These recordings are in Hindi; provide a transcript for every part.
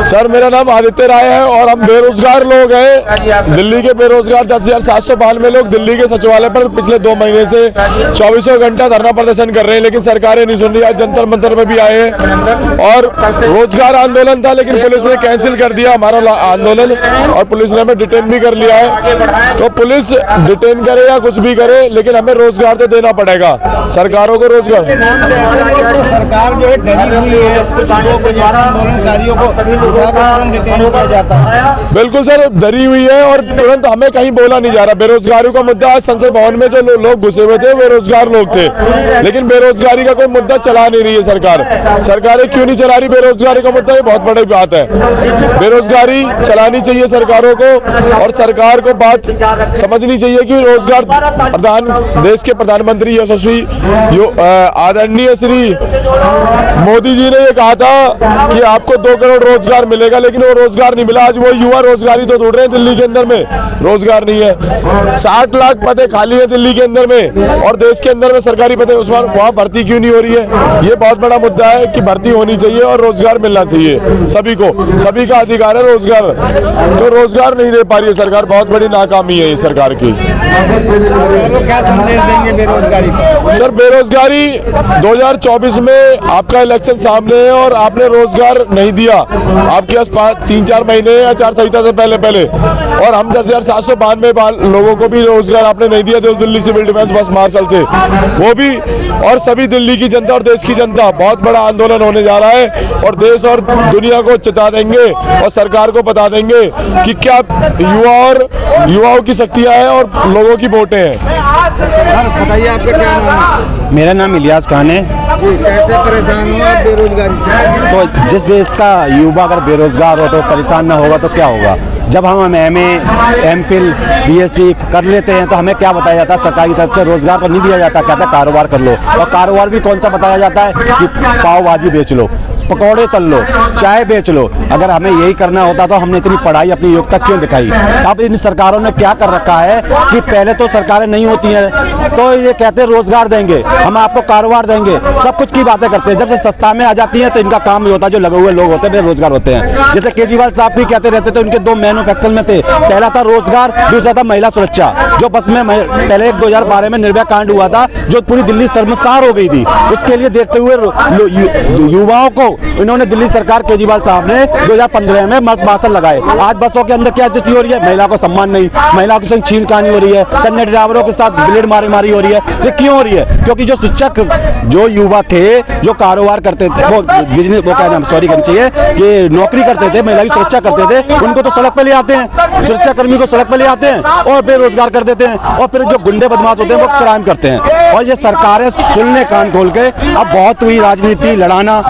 सर, मेरा नाम आदित्य राय है और हम बेरोजगार लोग हैं। दिल्ली के बेरोजगार 10,792 लोग दिल्ली के सचिवालय पर पिछले 2 महीने से 24 घंटा धरना प्रदर्शन कर रहे हैं, लेकिन सरकारें नहीं सुन रही। आज जंतर मंतर में भी आए हैं और रोजगार आंदोलन था, लेकिन पुलिस ने कैंसिल कर दिया हमारा आंदोलन और पुलिस ने हमें डिटेन भी कर लिया है। तो पुलिस डिटेन करे या कुछ भी करे, लेकिन हमें रोजगार तो देना पड़ेगा, सरकारों को रोजगार। सरकार जो है डरी हुई है, कुछ लोगों को आंदोलनकारियों को डिटेन किया जाता है। बिल्कुल सर, डरी हुई है और तुरंत हमें कहीं बोला नहीं जा रहा। बेरोजगारी का मुद्दा, आज संसद भवन में जो लोग घुसे हुए थे बेरोजगार लोग थे, लेकिन बेरोजगारी का कोई मुद्दा चला नहीं रही है सरकार। सरकारें क्यों नहीं चला रही बेरोजगारी का मुद्दा? ये बहुत बड़ी बात है। बेरोजगारी चलानी चाहिए सरकारों को और सरकार को बात समझनी चाहिए कि रोजगार देश के प्रधानमंत्री यशस्वी आदरणीय श्री मोदी जी ने ये कहा था कि आपको 2 करोड़ रोजगार मिलेगा, लेकिन वो रोजगार नहीं मिला। आज वो युवा रोजगारी तो ढूंढ रहे हैं, दिल्ली के अंदर में रोजगार नहीं है। 60 लाख पदें खाली है दिल्ली के अंदर में और देश के अंदर में सरकारी पदें, उसमें वहाँ भर्ती क्यों नहीं हो रही है? ये बहुत बड़ा मुद्दा है कि भर्ती होनी चाहिए और रोजगार मिलना चाहिए सभी को। सभी का अधिकार है रोजगार, तो रोजगार नहीं दे पा रही है सरकार। बहुत बड़ी नाकामी है ये सरकार की। क्या संदेश देंगे बेरोजगारी को? सर, बेरोजगारी 2024 में आपका इलेक्शन सामने है और आपने रोजगार नहीं दिया। आपके पास 3-4 महीने आचार संहिता से पहले और हम 10,792 लोगों को भी रोजगार आपने नहीं दिया। जो दिल्ली सिविल डिफेंस बस मार्शल थे वो भी, और सभी दिल्ली की जनता और देश की जनता। बहुत बड़ा आंदोलन होने जा रहा है और देश और दुनिया को चिता देंगे और सरकार को बता देंगे कि क्या युवाओं की शक्तियां हैं और लोगों की वोटें हैं। बताइए आपका क्या नाम है? मेरा नाम इलियास खान है। कैसे परेशान हुआ बेरोजगारी से? तो जिस देश का युवा अगर बेरोजगार हो तो परेशान ना होगा तो क्या होगा? जब हम MA, MPhil, BSc कर लेते हैं तो हमें क्या बताया जाता है? सरकारी तरफ से रोजगार तो नहीं दिया जाता, कहता है कारोबार कर लो। और कारोबार भी कौन सा बताया जाता है कि पाव भाजी बेच लो, पकौड़े तल लो, चाय बेच लो। अगर हमें यही करना होता तो हमने इतनी पढ़ाई, अपनी योग्यता क्यों दिखाई? अब इन सरकारों ने क्या कर रखा है कि पहले तो सरकारें नहीं होती हैं तो ये कहते हैं रोजगार देंगे, हम आपको कारोबार देंगे, सब कुछ की बातें करते हैं। जब से सत्ता में आ जाती है तो इनका काम ही होता है, जो लगे हुए लोग होते हैं बेरोजगार होते हैं। जैसे केजरीवाल साहब भी कहते रहते थे, उनके 2 मैन्युफैक्चर में थे। पहला था रोजगार, दूसरा था महिला सुरक्षा। जो बस में पहले 2012 में निर्भया कांड हुआ था, जो पूरी दिल्ली शर्मसार हो गई थी। उसके लिए देखते हुए युवाओं को इन्होंने, दिल्ली सरकार केजरीवाल साहब ने 2015 में मस्त भाषण लगाए। आज बसों के अंदर क्या स्थिति हो रही है? महिला को सम्मान नहीं, महिला के संग छीनकानी हो रही है, कन्या ड्राइवरों के साथ ब्लेड मारी हो रही है। ये क्यों हो रही है? क्योंकि जो शिक्षक, जो युवा थे, जो कारोबार करते थे, वो बिजनेस, वो क्या नाम सॉरी करनी चाहिए, कि नौकरी करते थे, महिला की सुरक्षा करते थे, उनको तो सड़क पे ले आते हैं, सुरक्षा कर्मी को सड़क पे ले आते हैं और बेरोजगार कर देते हैं। और फिर जो गुंडे बदमाश होते हैं वो क्राइम करते हैं। और ये सरकारें सुन ले कान खोल के। अब बहुत हुई राजनीति, लड़ाना,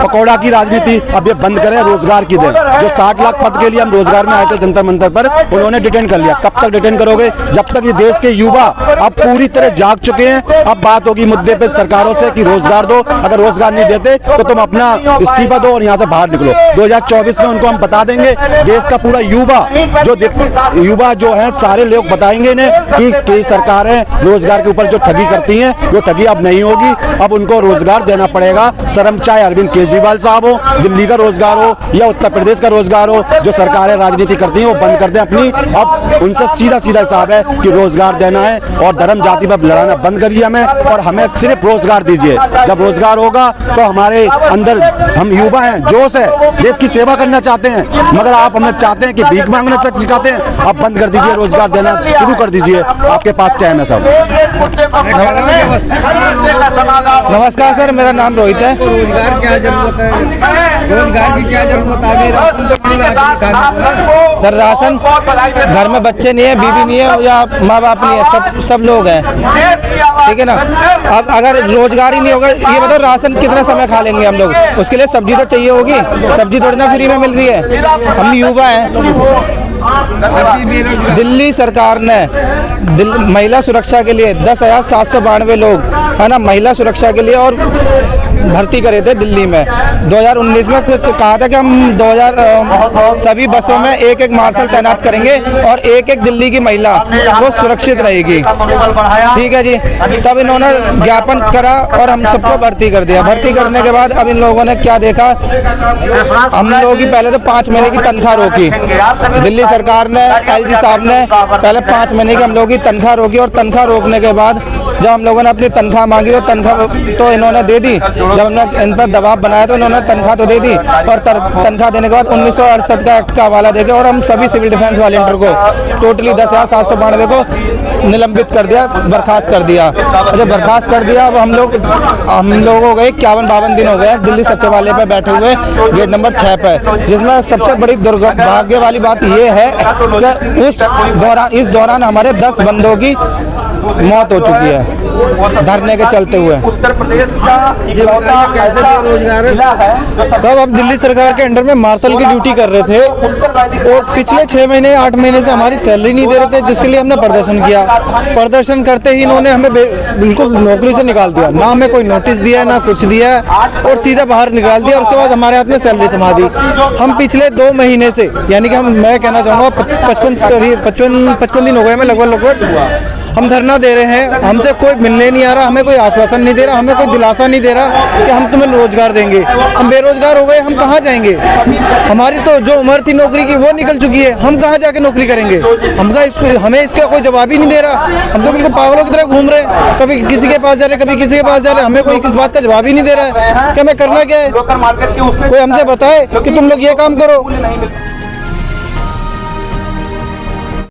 पकौड़ा की राजनीति, अब ये बंद करें, रोजगार की दें। जो 60 लाख पद के लिए हम रोजगार में आए थे जंतर मंतर पर, उन्होंने डिटेन कर लिया। कब तक डिटेन करोगे? जब तक ये देश के युवा अब पूरी तरह जाग चुके हैं। अब बात होगी मुद्दे पे सरकारों से कि रोजगार दो। अगर रोजगार नहीं देते तो तुम अपना इस्तीफा दो और यहाँ से बाहर निकलो। 2024 में उनको हम बता देंगे, देश का पूरा युवा जो है सारे लोग बताएंगे इन्हें कि कई सरकारें रोजगार के ऊपर जो ठगी करती हैं वो ठगी अब नहीं होगी। अब उनको रोजगार देना पड़ेगा। शर्म चाहे अरविंद केजरीवाल साहब हो, दिल्ली का रोजगार हो या उत्तर प्रदेश का रोजगार हो, जो सरकारें राजनीति करती हैं वो बंद कर दें अपनी। अब उनसे सीधा हिसाब है कि रोजगार देना है और धर्म जाति पर लड़ाना बंद करिए हमें, और हमें सिर्फ रोजगार दीजिए। जब रोजगार होगा तो हमारे अंदर, हम युवा हैं, जोश है, देश की सेवा करना चाहते हैं, मगर आप हमें चाहते हैं कि भीख मांगना सिखाते हैं। आप बंद कर दीजिए, रोजगार देना शुरू कर दीजिए। आपके पास टाइम है सब। नमस्कार सर, मेरा नाम रोहित है। रोजगार क्या जरूरत है, रोजगार की क्या जरूरत आ गई, राशन तो मिल रहा है। सर राशन, घर में बच्चे नहीं है, बीवी नहीं है या माँ बाप नहीं है, सब लोग हैं, ठीक है ना। अब अगर रोजगार ही नहीं होगा, ये बताओ राशन कितना समय खा लेंगे हम लोग, उसके लिए सब्जी तो चाहिए होगी, सब्जी थोड़ी ना फ्री में मिल रही है। हम युवा हैं। दिल्ली सरकार ने महिला सुरक्षा के लिए 10,792 लोग है ना महिला सुरक्षा के लिए और भर्ती करे थे दिल्ली में। 2019 में कहा था कि हम 2000 सभी बसों में एक एक मार्शल तैनात करेंगे और एक एक दिल्ली की महिला वो सुरक्षित रहेगी, ठीक है जी। तब इन्होंने ज्ञापन करा और हम सबको भर्ती कर दिया। भर्ती करने के बाद अब इन लोगों ने क्या देखा, हम लोगों की पहले तो 5 महीने की तनख्वाह रोकी दिल्ली सरकार ने, एलजी साहब ने पहले 5 महीने की हम लोगों की तनख्वाह रोकी और तनख्वाह रोकने के बाद जब हम लोगों ने अपनी तनख्वाह मांगी तो तनख्वाह तो इन्होंने दे दी। जब हमने इन पर दबाव बनाया तो इन्होंने तनख्वाह तो दे दी और तनख्वाह देने के बाद 1968 का एक्ट का हवाला देके और हम सभी सिविल डिफेंस वॉलंटियर को टोटली 10,792 को निलंबित कर दिया, बर्खास्त कर दिया। जब बर्खास्त कर दिया अब हम लोग हो गए 51-52 दिन हो गए दिल्ली सचिवालय पर बैठे हुए गेट नंबर 6 पर, जिसमें सबसे बड़ी दुर्भाग्य वाली बात ये है कि इस दौरान हमारे 10 बंदों की मौत हो चुकी है धरने के चलते हुए। उत्तर प्रदेश का कैसे बेरोजगार है? सब अब दिल्ली सरकार के अंडर में मार्शल की ड्यूटी कर रहे थे और पिछले 6 महीने 8 महीने से हमारी सैलरी नहीं दे रहे थे, जिसके लिए हमने प्रदर्शन किया। प्रदर्शन करते ही इन्होंने हमें बिल्कुल नौकरी से निकाल दिया, ना हमें कोई नोटिस दिया ना कुछ दिया और सीधा बाहर निकाल दिया और उसके बाद हमारे हाथ में सैलरी थमा दी। हम पिछले 2 महीने से यानी कि मैं कहना चाहूँगा 55 दिन हो गए हमें लगभग हम धरना दे रहे हैं, हमसे कोई मिलने नहीं आ रहा, हमें कोई आश्वासन नहीं दे रहा, हमें कोई दिलासा नहीं दे रहा कि हम तुम्हें रोजगार देंगे। हम बेरोजगार हो गए, हम कहाँ जाएंगे? हमारी तो जो उम्र थी नौकरी की वो निकल चुकी है, हम कहाँ जाके नौकरी करेंगे? हमें इसका कोई जवाब ही नहीं दे रहा। हम तो बिल्कुल पागलों की तरह घूम रहे हैं, कभी किसी के पास जा रहे कभी किसी के पास जा रहे, हमें कोई किस बात का जवाब ही नहीं दे रहा है कि हमें करना क्या है। कोई हमसे बताए कि तुम लोग ये काम करो।